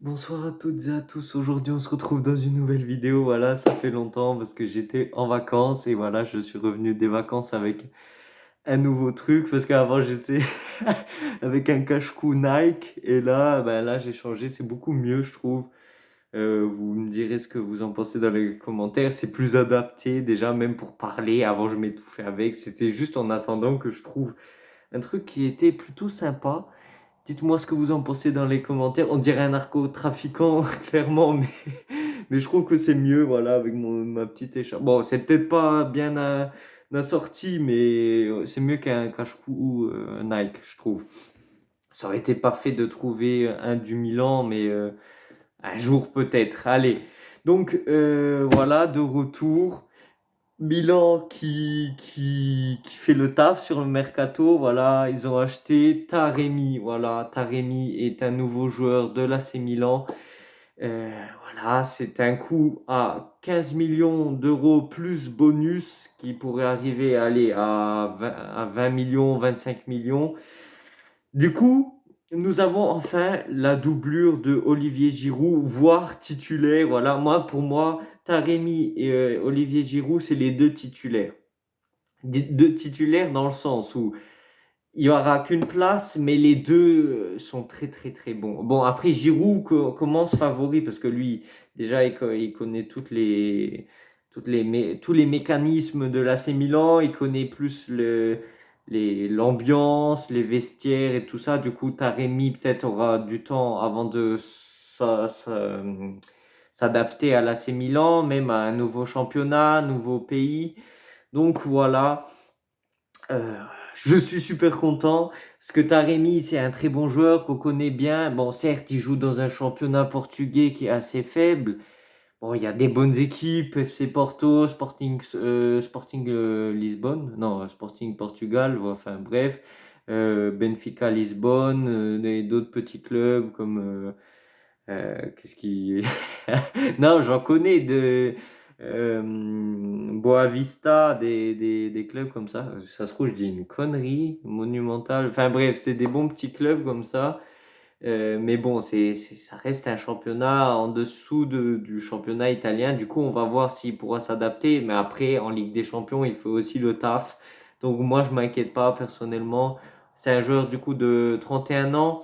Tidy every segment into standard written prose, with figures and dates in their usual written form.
Bonsoir à toutes et à tous. Aujourd'hui, on se retrouve dans une nouvelle vidéo. Voilà, ça fait longtemps parce que j'étais en vacances et voilà, je suis revenu des vacances avec un nouveau truc parce qu'avant j'étais avec un cache-cou Nike et là, ben là j'ai changé. C'est beaucoup mieux, je trouve. Vous me direz ce que vous en pensez dans les commentaires. C'est plus adapté déjà, même pour parler. Avant, je m'étouffais avec. C'était juste en attendant que je trouve un truc qui était plutôt sympa. Dites-moi ce que vous en pensez dans les commentaires. On dirait un narcotrafiquant, clairement, mais je trouve que c'est mieux, voilà, avec ma petite écharpe. Bon, c'est peut-être pas bien assorti, mais c'est mieux qu'un cache-cou Nike, je trouve. Ça aurait été parfait de trouver un du Milan, mais un jour peut-être. Allez. Donc, voilà, de retour. Milan qui fait le taf sur le mercato, voilà, ils ont acheté Taremi, voilà, Taremi est un nouveau joueur de l'AC Milan. Euh, voilà, c'est un coût à 15 millions d'euros plus bonus qui pourrait arriver aller à 20 millions, 25 millions. Du coup, nous avons enfin la doublure de Olivier Giroud, voire titulaire. Voilà, pour moi, Taremi et Olivier Giroud, c'est les deux titulaires. Deux titulaires dans le sens où il n'y aura qu'une place, mais les deux sont très très très bons. Bon, après Giroud commence favori parce que lui, déjà, il connaît tous les mécanismes de l'AC Milan, il connaît plus l'ambiance, les vestiaires et tout ça. Du coup, Taremi peut-être aura du temps avant de s'adapter à l'AC Milan, même à un nouveau championnat, nouveau pays. Donc voilà. Euh, je suis super content parce que Taremi, c'est un très bon joueur qu'on connaît bien. Bon, certes, il joue dans un championnat portugais qui est assez faible. Bon, il y a des bonnes équipes, FC Porto, Sporting Lisbonne, non, Sporting Portugal, enfin bref, Benfica Lisbonne, et d'autres petits clubs comme qu'est-ce qui... Non, j'en connais de Boavista, des clubs comme ça. Ça se trouve, je dis une connerie monumentale. Enfin bref, c'est des bons petits clubs comme ça. Mais bon, ça reste un championnat en dessous du championnat italien. Du coup, on va voir s'il pourra s'adapter. Mais après, en Ligue des Champions, il faut aussi le taf. Donc moi, je m'inquiète pas personnellement. C'est un joueur du coup de 31 ans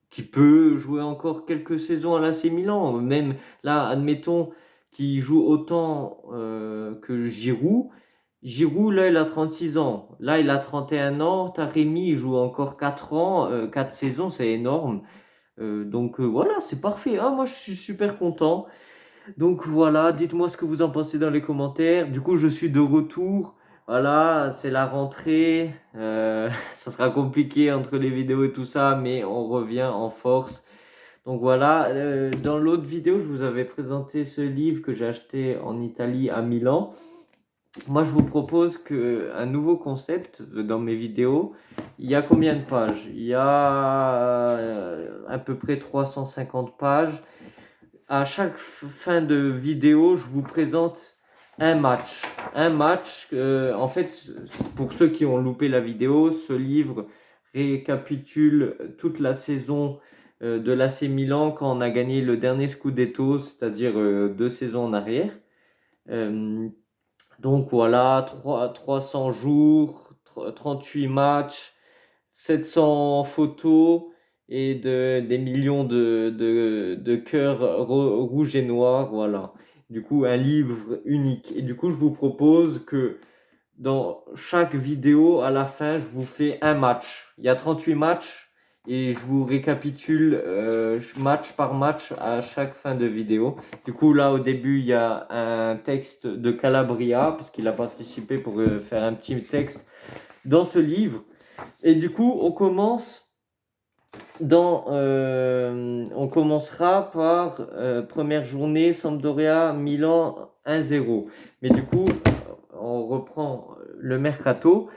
qui peut jouer encore quelques saisons à l'AC Milan. Même là, admettons qu'il joue autant que Giroud. Giroud, là, il a 36 ans. Là, il a 31 ans. Taremi, il joue encore 4 ans, 4 saisons, c'est énorme. Donc voilà, c'est parfait. Ah, moi, je suis super content. Donc voilà, dites-moi ce que vous en pensez dans les commentaires. Du coup, je suis de retour. Voilà, c'est la rentrée. Ça sera compliqué entre les vidéos et tout ça, mais on revient en force. Donc voilà, dans l'autre vidéo, je vous avais présenté ce livre que j'ai acheté en Italie à Milan. Moi, je vous propose un nouveau concept dans mes vidéos. Il y a combien de pages? Il y a à peu près 350 pages. À chaque fin de vidéo, je vous présente un match. Un match, en fait, pour ceux qui ont loupé la vidéo, ce livre récapitule toute la saison de l'AC Milan quand on a gagné le dernier Scudetto, c'est-à-dire 2 saisons en arrière. Euh, donc voilà, 300 jours, 38 matchs, 700 photos et des millions de cœurs rouges et noirs, voilà. Du coup, un livre unique. Et du coup, je vous propose que dans chaque vidéo, à la fin, je vous fais un match. Il y a 38 matchs et je vous récapitule match par match à chaque fin de vidéo. Du coup, là, au début, il y a un texte de Calabria parce qu'il a participé pour faire un petit texte dans ce livre. Et du coup, on commencera par première journée, Sampdoria, Milan 1-0. Mais du coup, on reprend le mercato.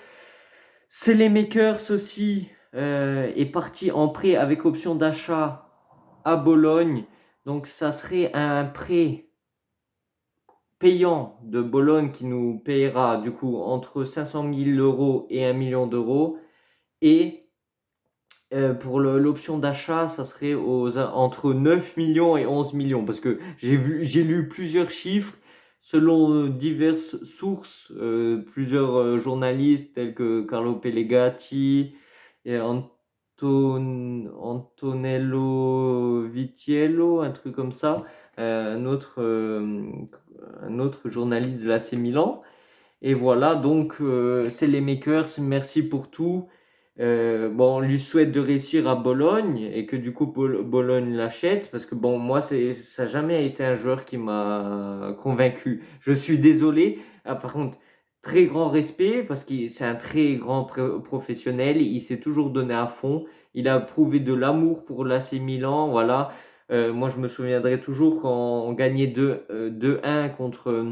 Makers aussi est parti en prêt avec option d'achat à Bologne. Donc ça serait un prêt payant de Bologne qui nous payera du coup entre 500 000 euros et 1 million d'euros. Et Pour l'option d'achat, ça serait entre 9 millions et 11 millions. Parce que j'ai lu plusieurs chiffres selon diverses sources, plusieurs journalistes tels que Carlo Pellegatti et Antonello Vitiello, un truc comme ça, un autre journaliste de l'AC Milan. Et voilà, donc c'est les makers, merci pour tout. Bon, on lui souhaite de réussir à Bologne et que du coup Bologne l'achète parce que bon, moi ça n'a jamais été un joueur qui m'a convaincu. Je suis désolé. Ah, par contre, très grand respect parce que c'est un très grand professionnel. Il s'est toujours donné à fond. Il a prouvé de l'amour pour l'AC Milan. Voilà. Moi, je me souviendrai toujours quand on gagnait 2-1 contre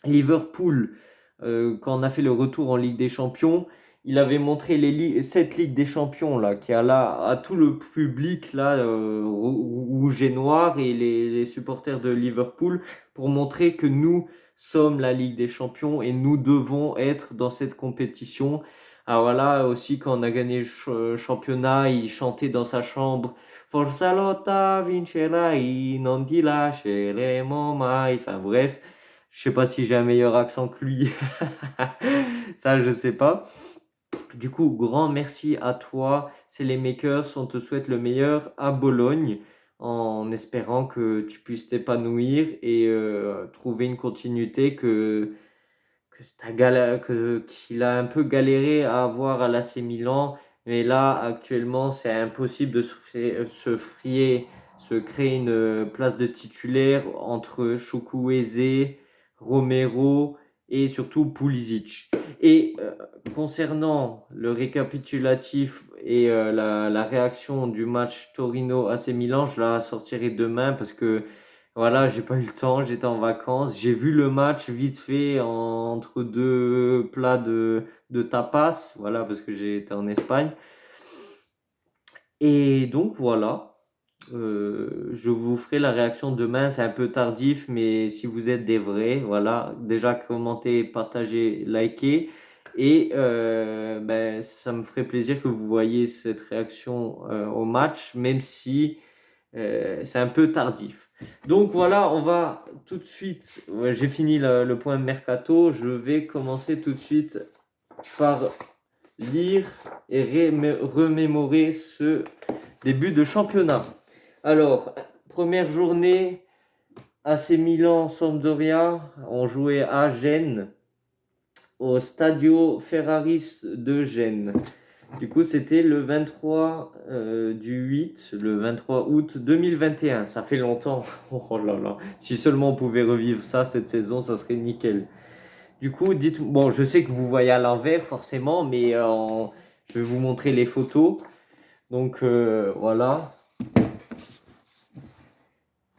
Liverpool, quand on a fait le retour en Ligue des Champions, il avait montré cette Ligue des Champions là, qui a là à tout le public là, rouge et noir et les supporters de Liverpool pour montrer que nous sommes la Ligue des Champions et nous devons être dans cette compétition. Ah voilà, aussi quand on a gagné le championnat, il chantait dans sa chambre Forza lotta vincerai, non ti lasceremo mai. Enfin bref, je sais pas si j'ai un meilleur accent que lui. Ça, je sais pas. Du coup, grand merci à toi. C'est les makers. On te souhaite le meilleur à Bologne en espérant que tu puisses t'épanouir et trouver une continuité qu'il a un peu galéré à avoir à l'AC Milan. Mais là, actuellement, c'est impossible de se créer une place de titulaire entre Chukwueze, Romero et surtout Pulisic. Et concernant le récapitulatif et la réaction du match Torino-AC Milan, je la sortirai demain parce que voilà, j'ai pas eu le temps, j'étais en vacances. J'ai vu le match vite fait entre deux plats de tapas, voilà, parce que j'ai été en Espagne. Et donc voilà, je vous ferai la réaction demain, c'est un peu tardif, mais si vous êtes des vrais, voilà, déjà commentez, partagez, likez. Et ben, ça me ferait plaisir que vous voyez cette réaction au match, même si c'est un peu tardif. Donc voilà, on va tout de suite, ouais, j'ai fini le point mercato, je vais commencer tout de suite par lire et remémorer ce début de championnat. Alors, première journée, AC Milan, Sampdoria, on jouait à Gênes, au Stadio Ferraris de Gênes. Du coup, c'était le 23 le 23 août 2021. Ça fait longtemps. Oh là là. Si seulement on pouvait revivre ça cette saison, ça serait nickel. Du coup, dites, bon, je sais que vous voyez à l'envers forcément, mais je vais vous montrer les photos. Donc voilà.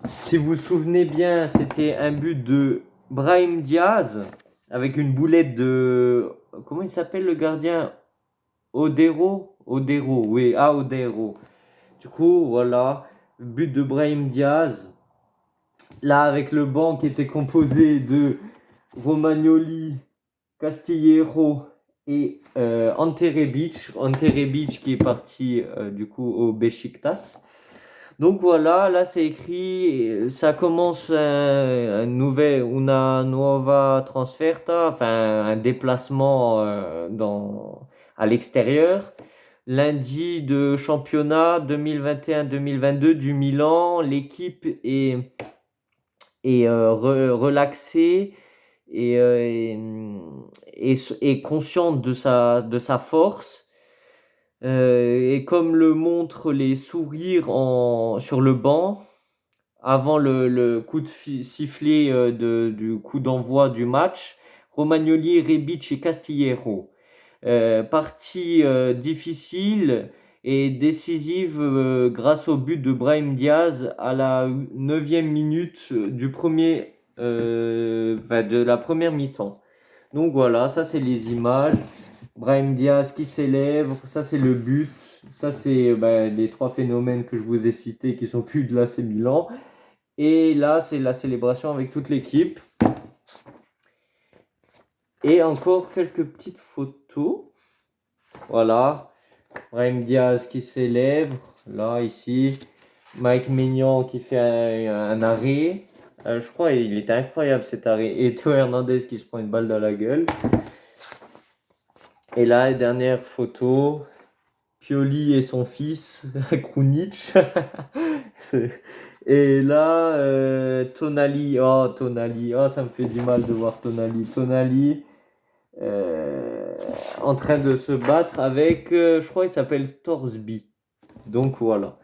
Si vous vous souvenez bien, c'était un but de Brahim Diaz avec une boulette de... Comment il s'appelle le gardien? Odero, oui, Odero. Du coup, voilà, but de Brahim Diaz. Là, avec le banc qui était composé de Romagnoli, Castillero et Ante Rebic. Ante Rebic qui est parti du coup au Beşiktaş. Donc voilà, là c'est écrit, ça commence una nuova transferta, enfin un déplacement à l'extérieur. Lundi de championnat 2021-2022 du Milan, l'équipe est relaxée et consciente de sa force. Et comme le montrent les sourires sur le banc, avant le coup de sifflet du coup d'envoi du match, Romagnoli, Rebic et Castillero. Partie difficile et décisive grâce au but de Brahim Diaz à la 9e minute de la première mi-temps. Donc voilà, ça c'est les images. Brahim Diaz qui s'élève, ça c'est le but. Ça c'est les trois phénomènes que je vous ai cités qui sont plus de l'AC Milan. Et là c'est la célébration avec toute l'équipe. Et encore quelques petites photos. Voilà. Brahim Diaz qui célèbre, là, ici. Mike Maignan qui fait un arrêt. Je crois il était incroyable cet arrêt. Et Théo Hernandez qui se prend une balle dans la gueule. Et là, dernière photo, Pioli et son fils, Krunic. Et là, Tonali. Oh, Tonali. Oh, ça me fait du mal de voir Tonali. Tonali en train de se battre avec, je crois qu'il s'appelle Torsby. Donc voilà.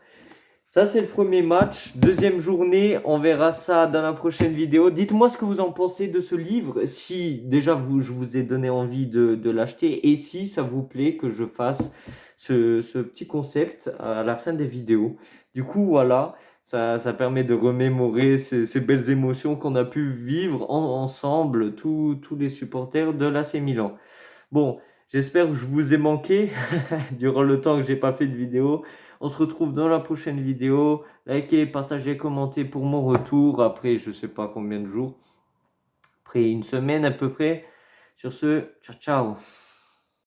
Ça, c'est le premier match. Deuxième journée, on verra ça dans la prochaine vidéo. Dites-moi ce que vous en pensez de ce livre. Si déjà je vous ai donné envie de l'acheter et si ça vous plaît que je fasse ce petit concept à la fin des vidéos. Du coup, voilà, ça permet de remémorer ces belles émotions qu'on a pu vivre ensemble, tous les supporters de l'AC Milan. Bon, j'espère que je vous ai manqué durant le temps que j'ai pas fait de vidéo. On se retrouve dans la prochaine vidéo. Likez, partagez, commentez pour mon retour après je sais pas combien de jours. Après une semaine à peu près. Sur ce, ciao ciao.